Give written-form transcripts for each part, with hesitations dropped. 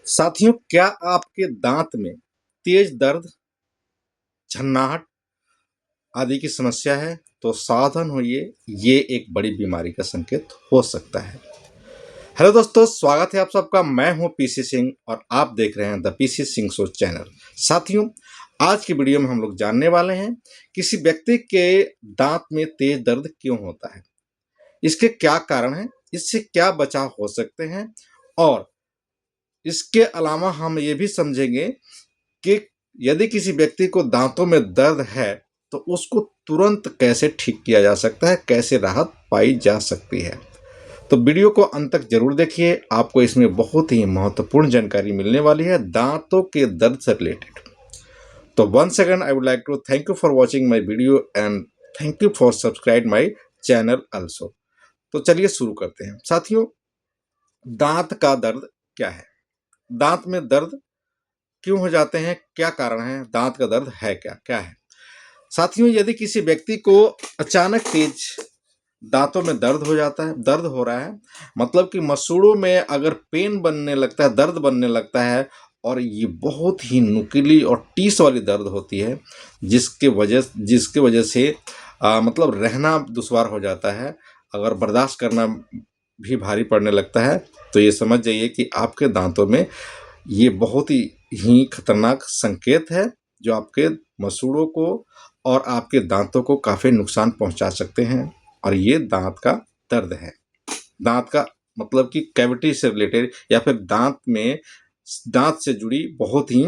साथियों, क्या आपके दांत में तेज दर्द, झन्नाहट आदि की समस्या है? तो सावधान होइए, ये एक बड़ी बीमारी का संकेत हो सकता है। हेलो दोस्तों, स्वागत है आप सबका। मैं हूं पीसी सिंह और आप देख रहे हैं the PC Singh show channel. साथियों, आज की वीडियो में हम लोग जानने वाले हैं किसी व्यक्ति के दांत में तेज दर्द क्यों होता है, इसके क्या कारण हैं, इससे क्या बचाव हो सकते हैं, और इसके अलावा हम ये भी समझेंगे कि यदि किसी व्यक्ति को दांतों में दर्द है तो उसको तुरंत कैसे ठीक किया जा सकता है, कैसे राहत पाई जा सकती है। तो वीडियो को अंत तक जरूर देखिए, आपको इसमें बहुत ही महत्वपूर्ण जानकारी मिलने वाली है दांतों के दर्द से रिलेटेड। तो once again I would like to thank you for watching my video and thank you for subscribe my channel also. तो चलिए शुरू करते हैं। साथियों, दांत का दर्द क्या है, दांत में दर्द क्यों हो जाते हैं, क्या कारण है, दांत का दर्द है क्या क्या है। साथियों, यदि किसी व्यक्ति को अचानक तेज दांतों में दर्द हो जाता है, दर्द हो रहा है, मतलब कि मसूड़ों में अगर पेन बनने लगता है, दर्द बनने लगता है, और ये बहुत ही नुकीली और टीस वाली दर्द होती है जिसके वजह से मतलब रहना दुश्वार हो जाता है, अगर बर्दाश्त करना भी भारी पड़ने लगता है, तो ये समझ जाइए कि आपके दांतों में ये बहुत ही खतरनाक संकेत है जो आपके मसूड़ों को और आपके दांतों को काफ़ी नुकसान पहुंचा सकते हैं। और ये दांत का दर्द है, दांत का मतलब कि कैविटी से रिलेटेड या फिर दांत से जुड़ी बहुत ही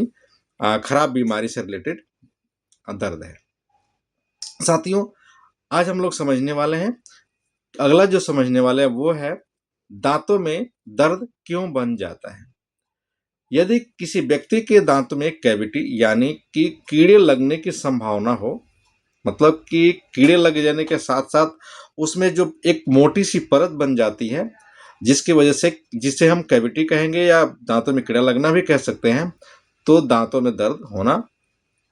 खराब बीमारी से रिलेटेड दर्द है। साथियों, आज हम लोग समझने वाले हैं, अगला जो समझने वाले हैं वो है दांतों में दर्द क्यों बन जाता है। यदि किसी व्यक्ति के दांत में कैविटी यानी कि कीड़े लगने की संभावना हो, मतलब कि कीड़े लग जाने के साथ साथ उसमें जो एक मोटी सी परत बन जाती है जिसकी वजह से, जिसे हम कैविटी कहेंगे या दांतों में कीड़ा लगना भी कह सकते हैं, तो दांतों में दर्द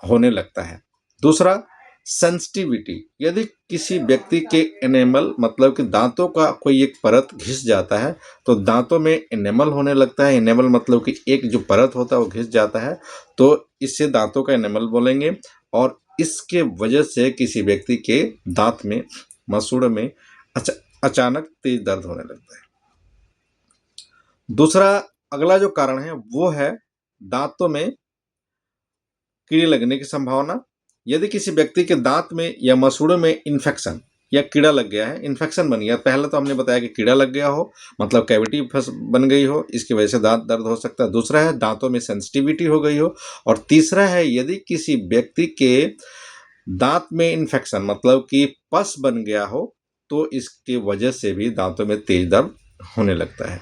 होने लगता है। दूसरा, सेंसिटिविटी, यदि किसी व्यक्ति के एनेमल मतलब कि दांतों का कोई एक परत घिस जाता है तो दांतों में एनेमल होने लगता है। एनेमल मतलब कि एक जो परत होता है वो घिस जाता है, तो इससे दांतों का एनेमल बोलेंगे, और इसके वजह से किसी व्यक्ति के दांत में, मसूड़ों में अचानक तेज दर्द होने लगता है। दूसरा, अगला जो कारण है वो है दांतों में कीड़े लगने की संभावना। यदि किसी व्यक्ति के दांत में या मसूड़ों में इन्फेक्शन या कीड़ा लग गया है, इन्फेक्शन बन गया, पहले तो हमने बताया कि कीड़ा लग गया हो, मतलब कैविटी बन गई हो, इसकी वजह से दांत दर्द हो सकता है। दूसरा है दांतों में सेंसिटिविटी हो गई हो, और तीसरा है यदि किसी व्यक्ति के दांत में इन्फेक्शन मतलब कि पस बन गया हो, तो इसके वजह से भी दांतों में तेज दर्द होने लगता है।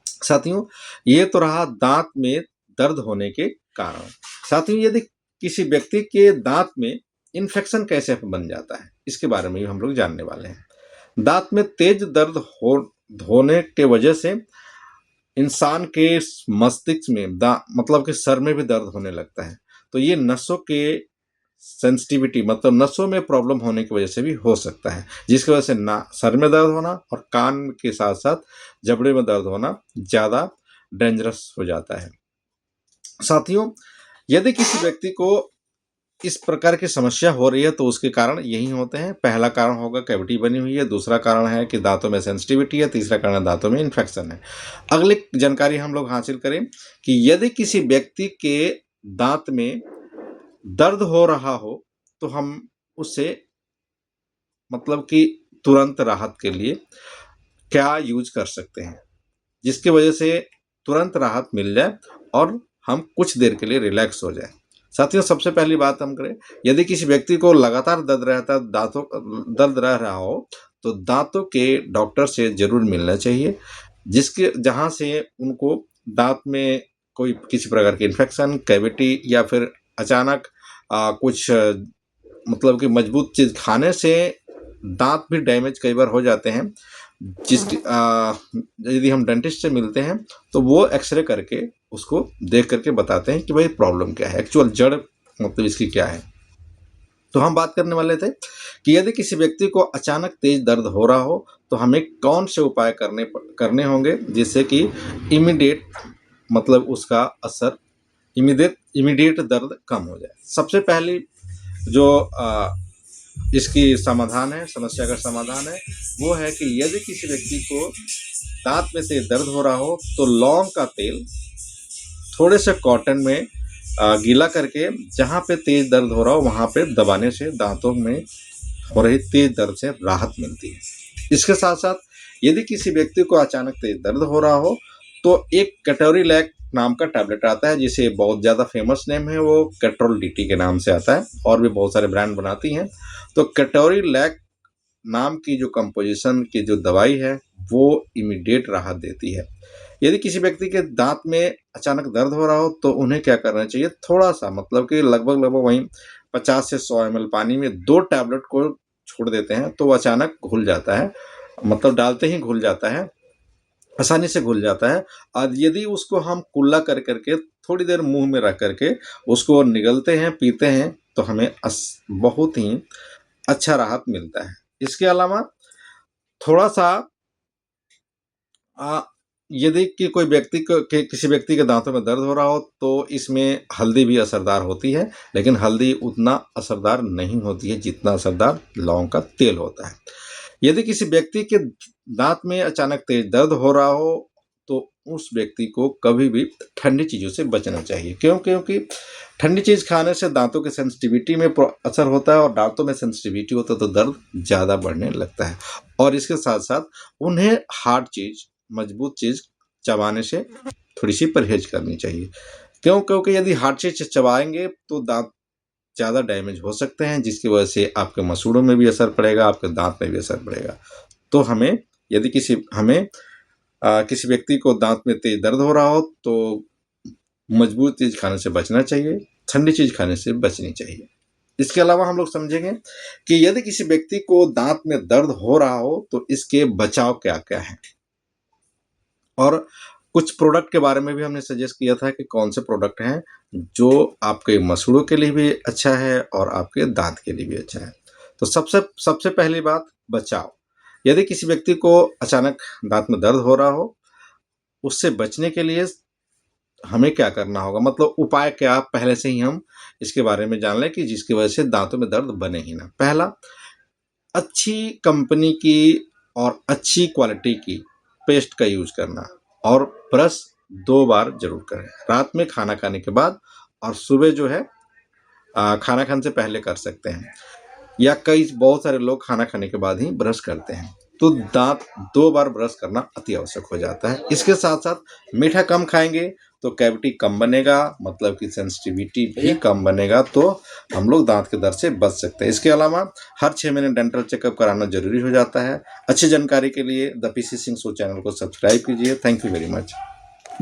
साथियों, ये तो रहा दांत में दर्द होने के कारण। साथियों, यदि किसी व्यक्ति के दांत में इन्फेक्शन कैसे बन जाता है, इसके बारे में भी हम लोग जानने वाले हैं। दांत में तेज दर्द होने के वजह से इंसान के मस्तिष्क में मतलब कि सर में भी दर्द होने लगता है। तो ये नसों के सेंसिटिविटी मतलब नसों में प्रॉब्लम होने की वजह से भी हो सकता है, जिसकी वजह से ना सर में दर्द होना और कान के साथ साथ जबड़े में दर्द होना ज़्यादा डेंजरस हो जाता है। साथियों, यदि किसी व्यक्ति को इस प्रकार की समस्या हो रही है तो उसके कारण यही होते हैं। पहला कारण होगा कैविटी बनी हुई है, दूसरा कारण है कि दांतों में सेंसिटिविटी है, तीसरा कारण दांतों में इन्फेक्शन है। अगली जानकारी हम लोग हासिल करें कि यदि किसी व्यक्ति के दांत में दर्द हो रहा हो तो हम उससे मतलब कि तुरंत राहत के लिए क्या यूज कर सकते हैं जिसकी वजह से तुरंत राहत मिल जाए और हम कुछ देर के लिए रिलैक्स हो जाए। साथियों, सबसे पहली बात हम करें, यदि किसी व्यक्ति को लगातार दर्द रह रहा हो तो दांतों के डॉक्टर से जरूर मिलना चाहिए, जहां से उनको दांत में कोई किसी प्रकार की इन्फेक्शन, कैविटी या फिर अचानक कुछ मतलब कि मजबूत चीज़ खाने से दांत भी डैमेज कई बार हो जाते हैं। यदि हम डेंटिस्ट से मिलते हैं तो वो एक्सरे करके उसको देख करके बताते हैं कि भाई प्रॉब्लम क्या है, एक्चुअल जड़ मतलब इसकी क्या है। तो हम बात करने वाले थे कि यदि किसी व्यक्ति को अचानक तेज दर्द हो रहा हो तो हमें कौन से उपाय करने होंगे जिससे कि इमीडिएट मतलब उसका असर इमीडिएट दर्द कम हो जाए। सबसे पहली जो इसकी समाधान है, समस्या का समाधान है, वो है कि यदि किसी व्यक्ति को दांत में से दर्द हो रहा हो तो लौंग का तेल थोड़े से कॉटन में गीला करके जहाँ पे तेज दर्द हो रहा हो वहाँ पे दबाने से दांतों में हो रही तेज दर्द से राहत मिलती है। इसके साथ साथ यदि किसी व्यक्ति को अचानक तेज दर्द हो रहा हो तो एक कैटोरीलैक नाम का टैबलेट आता है, जिसे बहुत ज़्यादा फेमस नेम है, वो कैट्रोल डीटी के नाम से आता है और भी बहुत सारे ब्रांड बनाती हैं। तो कैटोरीलैक नाम की जो कंपोजिशन की जो दवाई है वो इमीडिएट राहत देती है। यदि किसी व्यक्ति के दांत में अचानक दर्द हो रहा हो तो उन्हें क्या करना चाहिए, थोड़ा सा मतलब कि लगभग वहीं 50 से 100 ml पानी में 2 टैबलेट को छोड़ देते हैं तो वो अचानक घुल जाता है, मतलब डालते ही घुल जाता है, आसानी से घुल जाता है। और यदि उसको हम कुल्ला कर करके थोड़ी देर मुंह में रख करके उसको निगलते हैं, पीते हैं तो हमें बहुत ही अच्छा राहत मिलता है। इसके अलावा थोड़ा सा यदि कि कोई व्यक्ति को किसी व्यक्ति के दांतों में दर्द हो रहा हो तो इसमें हल्दी भी असरदार होती है, लेकिन हल्दी उतना असरदार नहीं होती है जितना असरदार लौंग का तेल होता है। यदि किसी व्यक्ति के दांत में अचानक तेज दर्द हो रहा हो तो उस व्यक्ति को कभी भी ठंडी चीज़ों से बचना चाहिए। क्योंकि ठंडी चीज़ खाने से दांतों की सेंसिटिविटी में असर होता है और दांतों में सेंसिटिविटी होता है तो दर्द ज़्यादा बढ़ने लगता है। और इसके साथ साथ उन्हें हार्ड चीज़, मजबूत चीज़ चबाने से थोड़ी सी परहेज करनी चाहिए। क्योंकि यदि हार्ड चीज़ चबाएंगे तो दांत ज़्यादा डैमेज हो सकते हैं, जिसकी वजह से आपके मसूड़ों में भी असर पड़ेगा, आपके दांत में भी असर पड़ेगा। तो हमें यदि किसी व्यक्ति को दांत में तेज दर्द हो रहा हो तो मजबूत चीज़ खाने से बचना चाहिए, ठंडी चीज़ खाने से बचनी चाहिए। इसके अलावा हम लोग समझेंगे कि यदि किसी व्यक्ति को दांत में दर्द हो रहा हो तो इसके बचाव क्या क्या है, और कुछ प्रोडक्ट के बारे में भी हमने सजेस्ट किया था कि कौन से प्रोडक्ट हैं जो आपके मसूड़ों के लिए भी अच्छा है और आपके दांत के लिए भी अच्छा है। तो सबसे पहली बात, बचाव। यदि किसी व्यक्ति को अचानक दांत में दर्द हो रहा हो, उससे बचने के लिए हमें क्या करना होगा, मतलब उपाय क्या, पहले से ही हम इसके बारे में जान लें कि जिसकी वजह से दांतों में दर्द बने ही ना। पहला, अच्छी कंपनी की और अच्छी क्वालिटी की पेस्ट का यूज करना, और ब्रश 2 बार जरूर करें, रात में खाना खाने के बाद और सुबह जो है खाना खाने से पहले कर सकते हैं, या बहुत सारे लोग खाना खाने के बाद ही ब्रश करते हैं। तो दांत 2 बार ब्रश करना अति आवश्यक हो जाता है। इसके साथ साथ मीठा कम खाएंगे तो कैविटी कम बनेगा, मतलब कि सेंसिटिविटी भी कम बनेगा, तो हम लोग दांत के दर्द से बच सकते हैं। इसके अलावा हर 6 महीने डेंटल चेकअप कराना जरूरी हो जाता है। अच्छी जानकारी के लिए the PC Singh show channel को सब्सक्राइब कीजिए। Thank you very much.